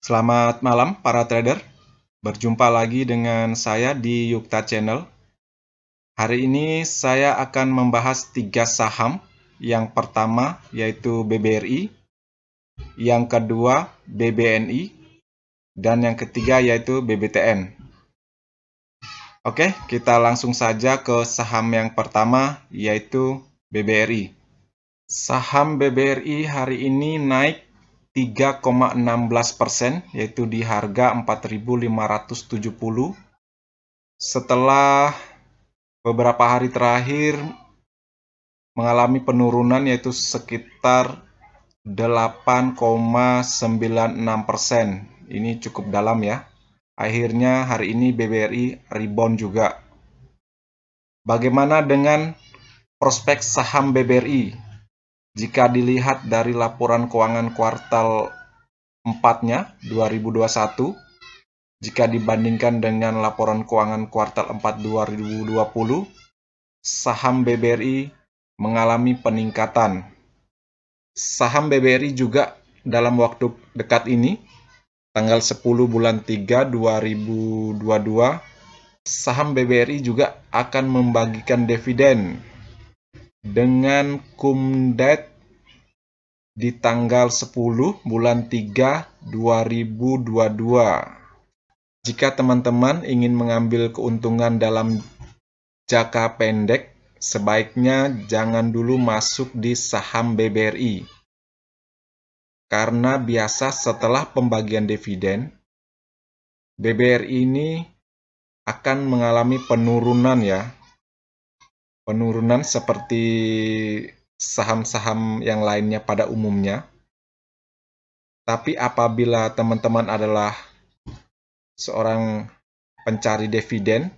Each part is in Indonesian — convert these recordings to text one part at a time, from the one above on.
Selamat malam para trader, berjumpa lagi dengan saya di Yukta Channel. Hari ini saya akan membahas 3 saham. Yang pertama yaitu BBRI, yang kedua BBNI, dan yang ketiga yaitu BBTN. Oke, kita langsung saja ke saham yang pertama yaitu BBRI. Saham BBRI hari ini naik 3,16%, yaitu di harga 4.570 setelah beberapa hari terakhir mengalami penurunan yaitu sekitar 8,96%. Ini cukup dalam ya. Akhirnya hari ini BBRI rebound juga. Bagaimana dengan prospek saham BBRI? Jika dilihat dari laporan keuangan kuartal 4-nya 2021, jika dibandingkan dengan laporan keuangan kuartal 4 2020, saham BBRI mengalami peningkatan. Saham BBRI juga dalam waktu dekat ini, tanggal 10 bulan 3 2022, saham BBRI juga akan membagikan dividen dengan cum-date di tanggal 10 bulan 3 2022. Jika teman-teman ingin mengambil keuntungan dalam jangka pendek, sebaiknya jangan dulu masuk di saham BBRI. Karena biasa setelah pembagian dividen, BBRI ini akan mengalami penurunan ya. Penurunan seperti saham-saham yang lainnya pada umumnya. Tapi apabila teman-teman adalah seorang pencari dividen,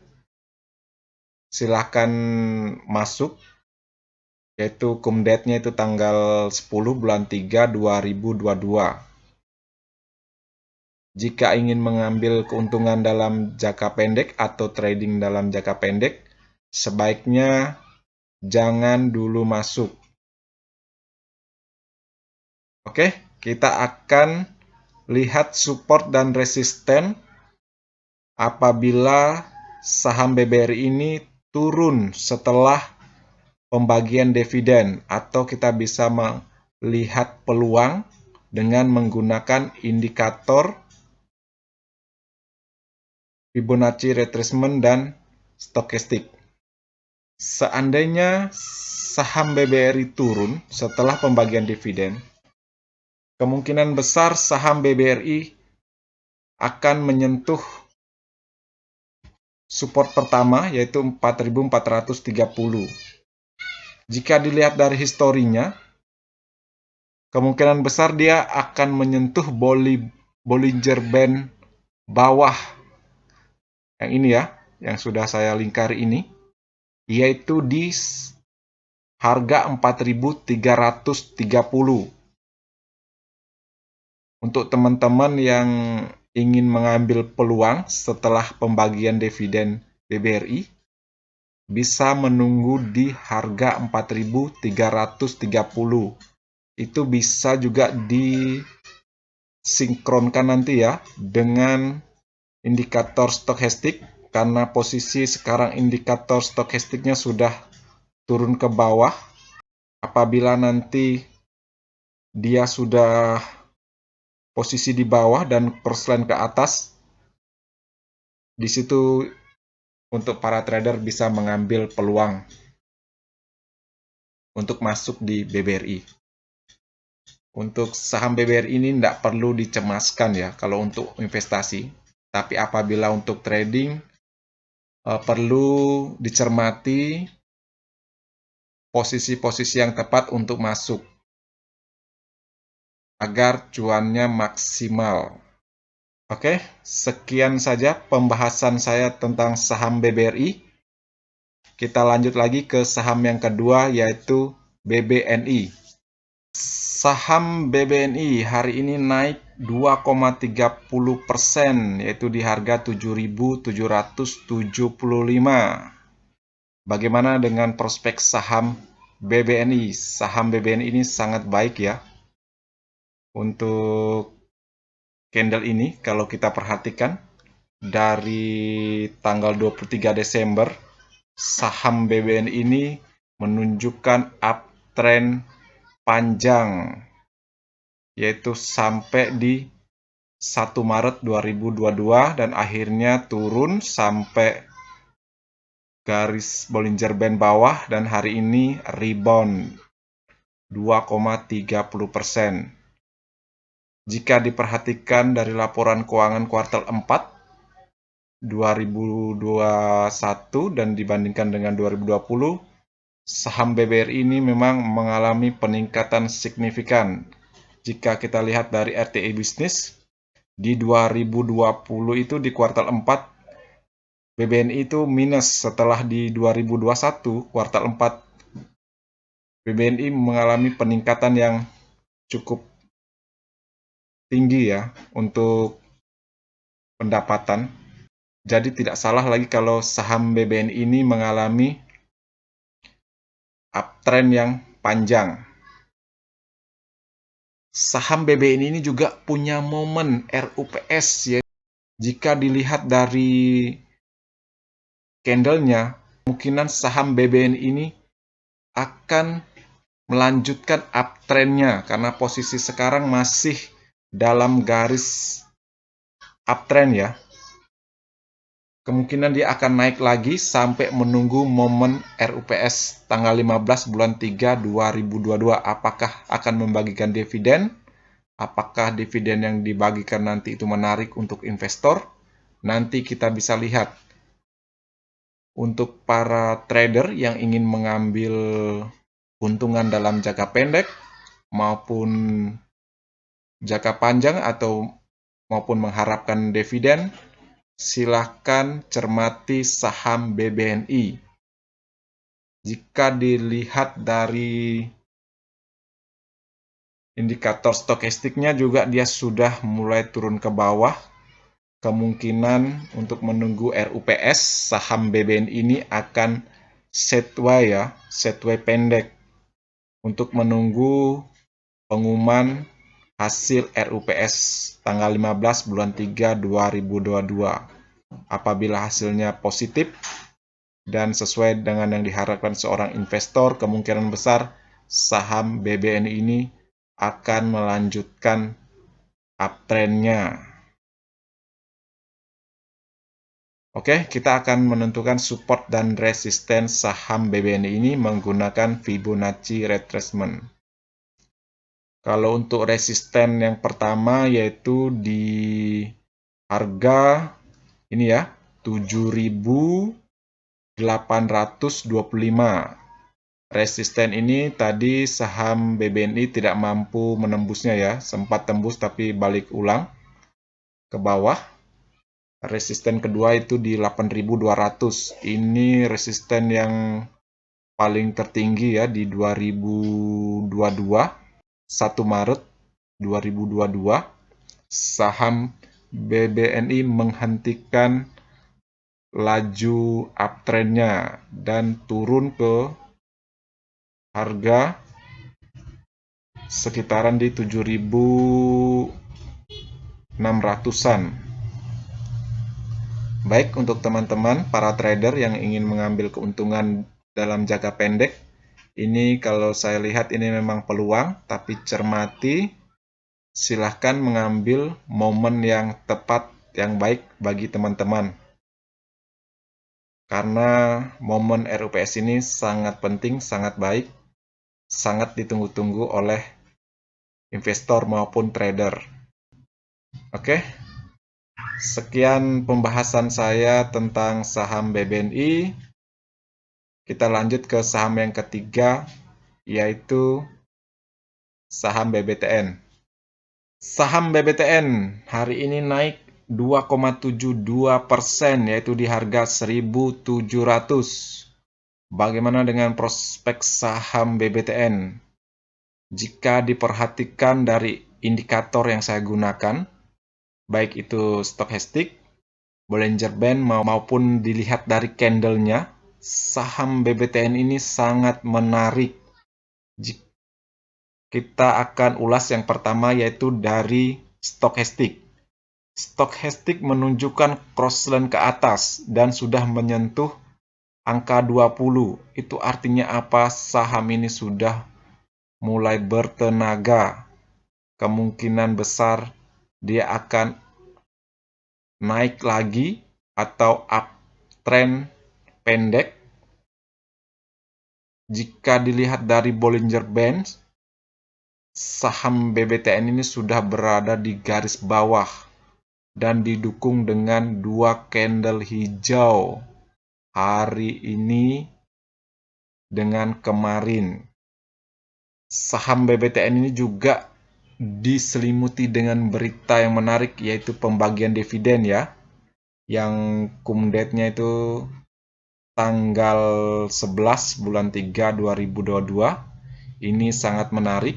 silahkan masuk, yaitu cum-date-nya itu tanggal 10 bulan 3 2022. Jika ingin mengambil keuntungan dalam jangka pendek atau trading dalam jangka pendek, sebaiknya jangan dulu masuk. Oke, kita akan lihat support dan resisten apabila saham BBRI ini turun setelah pembagian dividen, atau kita bisa melihat peluang dengan menggunakan indikator Fibonacci retracement dan stokastik. Seandainya saham BBRI turun setelah pembagian dividen, kemungkinan besar saham BBRI akan menyentuh support pertama yaitu 4.430. Jika dilihat dari historinya, kemungkinan besar dia akan menyentuh Bollinger Band bawah. Yang ini ya, yang sudah saya lingkari ini, yaitu di harga 4.330. Untuk teman-teman yang ingin mengambil peluang setelah pembagian dividen BBRI, bisa menunggu di harga 4.330. Itu bisa juga disinkronkan nanti ya dengan indikator stokastik, karena posisi sekarang indikator stokastiknya sudah turun ke bawah. Apabila nanti dia sudah posisi di bawah dan crossline ke atas, di situ untuk para trader bisa mengambil peluang untuk masuk di BBRI. Untuk saham BBRI ini tidak perlu dicemaskan ya kalau untuk investasi. Tapi apabila untuk trading, perlu dicermati posisi-posisi yang tepat untuk masuk agar cuannya maksimal. Oke, sekian saja pembahasan saya tentang saham BBRI. Kita lanjut lagi ke saham yang kedua yaitu BBNI. Saham BBNI hari ini naik 2,30%, yaitu di harga 7.775. Bagaimana dengan prospek saham BBNI? Saham BBNI ini sangat baik ya untuk candle ini kalau kita perhatikan dari tanggal 23 Desember saham BBN ini menunjukkan uptrend panjang, yaitu sampai di 1 Maret 2022 dan akhirnya turun sampai garis Bollinger Band bawah dan hari ini rebound 2,30%. Jika diperhatikan dari laporan keuangan kuartal 4 2021 dan dibandingkan dengan 2020, saham BBRI ini memang mengalami peningkatan signifikan. Jika kita lihat dari RTI Bisnis, di 2020 itu di kuartal 4, BBNI itu minus. Setelah di 2021, kuartal 4, BBNI mengalami peningkatan yang cukup tinggi ya untuk pendapatan. Jadi tidak salah lagi kalau saham BBNI ini mengalami uptrend yang panjang. Saham BBNI ini juga punya momen RUPS ya. Jika dilihat dari candlenya, kemungkinan saham BBNI ini akan melanjutkan uptrendnya karena posisi sekarang masih dalam garis uptrend ya. Kemungkinan dia akan naik lagi sampai menunggu momen RUPS tanggal 15 bulan 3 2022. Apakah akan membagikan dividen? Apakah dividen yang dibagikan nanti itu menarik untuk investor? Nanti kita bisa lihat. Untuk para trader yang ingin mengambil keuntungan dalam jangka pendek maupun jangka panjang atau maupun mengharapkan dividen, silahkan cermati saham BBNI. Jika dilihat dari indikator stokastiknya juga dia sudah mulai turun ke bawah. Kemungkinan untuk menunggu RUPS saham BBNI ini akan sideways ya, sideways pendek untuk menunggu pengumuman hasil RUPS tanggal 15 bulan 3 2022. Apabila hasilnya positif dan sesuai dengan yang diharapkan seorang investor, kemungkinan besar saham BBNI ini akan melanjutkan uptrend-nya. Oke, kita akan menentukan support dan resisten saham BBNI ini menggunakan Fibonacci retracement. Kalau untuk resisten yang pertama yaitu di harga ini ya, 7.825. Resisten ini tadi saham BBNI tidak mampu menembusnya ya, sempat tembus tapi balik ulang ke bawah. Resisten kedua itu di 8.200. Ini resisten yang paling tertinggi ya di 2022, 1 Maret 2022. Saham BBNI menghentikan laju uptrend-nya dan turun ke harga sekitaran di 7.600-an. Baik untuk teman-teman para trader yang ingin mengambil keuntungan dalam jangka pendek, ini kalau saya lihat ini memang peluang, tapi cermati, silahkan mengambil momen yang tepat, yang baik bagi teman-teman. Karena momen RUPS ini sangat penting, sangat baik, sangat ditunggu-tunggu oleh investor maupun trader. Oke. Sekian pembahasan saya tentang saham BBNI. Kita lanjut ke saham yang ketiga, yaitu saham BBTN. Saham BBTN hari ini naik 2,72%, yaitu di harga 1.700. Bagaimana dengan prospek saham BBTN? Jika diperhatikan dari indikator yang saya gunakan, baik itu stokastik, Bollinger Band maupun dilihat dari candlenya, saham BBTN ini sangat menarik. Kita akan ulas yang pertama yaitu dari stokastik. Stochastic menunjukkan crossline ke atas dan sudah menyentuh angka 20. Itu artinya apa? Saham ini sudah mulai bertenaga. Kemungkinan besar dia akan naik lagi atau uptrend pendek. Jika dilihat dari Bollinger Bands, saham BBTN ini sudah berada di garis bawah dan didukung dengan 2 candle hijau hari ini dengan kemarin. Saham BBTN ini juga diselimuti dengan berita yang menarik, yaitu pembagian dividen ya, yang cum date-nya itu tanggal 11 bulan 3 2022. Ini sangat menarik,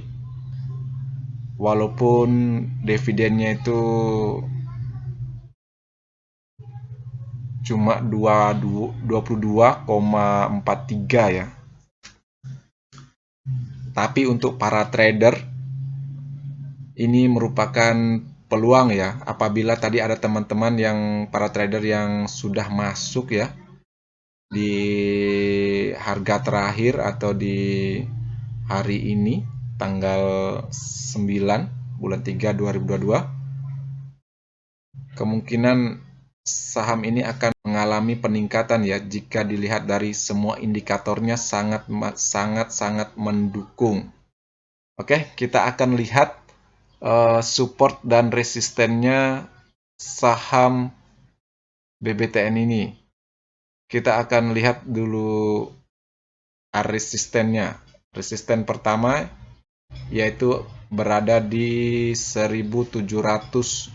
walaupun dividennya itu cuma 22,43 ya. Tapi untuk para trader, ini merupakan peluang ya, apabila tadi ada teman-teman yang para trader yang sudah masuk ya di harga terakhir atau di hari ini tanggal 9 bulan 3 2022, kemungkinan saham ini akan mengalami peningkatan ya jika dilihat dari semua indikatornya sangat mendukung. Oke, kita akan lihat support dan resistennya saham BBTN ini. Kita akan lihat dulu resistennya. Resisten pertama yaitu berada di 1725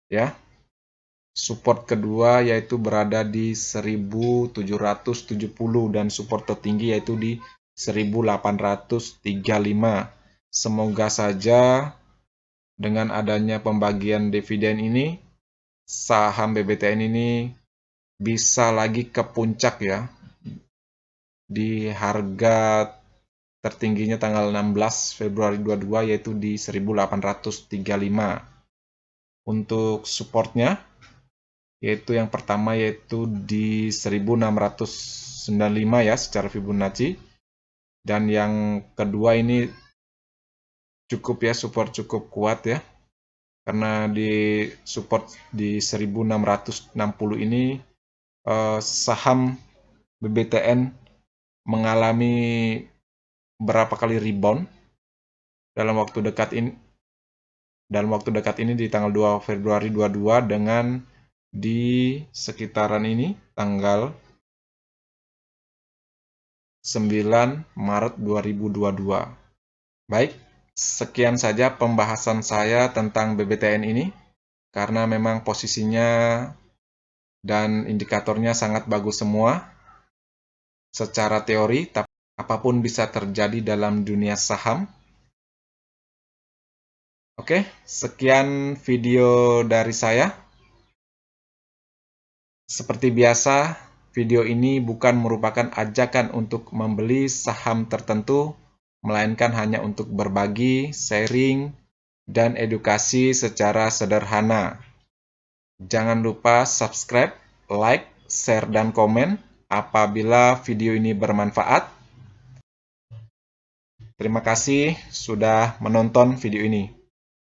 ya. Support kedua yaitu berada di 1770 dan support tertinggi yaitu di 1835. Semoga saja dengan adanya pembagian dividen ini, saham BBTN ini bisa lagi ke puncak ya, di harga tertingginya tanggal 16 Februari 22 yaitu di 1835. Untuk supportnya yaitu yang pertama yaitu di 1695 ya secara Fibonacci, dan yang kedua ini cukup ya, support cukup kuat ya, karena di support di 1660 ini saham BBTN mengalami berapa kali rebound dalam waktu dekat ini di tanggal 2 Februari 22 dengan di sekitaran ini tanggal 9 Maret 2022. Baik, sekian saja pembahasan saya tentang BBTN ini, karena memang posisinya dan indikatornya sangat bagus semua secara teori, tapi apapun bisa terjadi dalam dunia saham. Oke, sekian video dari saya. Seperti biasa, video ini bukan merupakan ajakan untuk membeli saham tertentu, melainkan hanya untuk berbagi, sharing, dan edukasi secara sederhana. Jangan lupa subscribe, like, share, dan komen apabila video ini bermanfaat. Terima kasih sudah menonton video ini.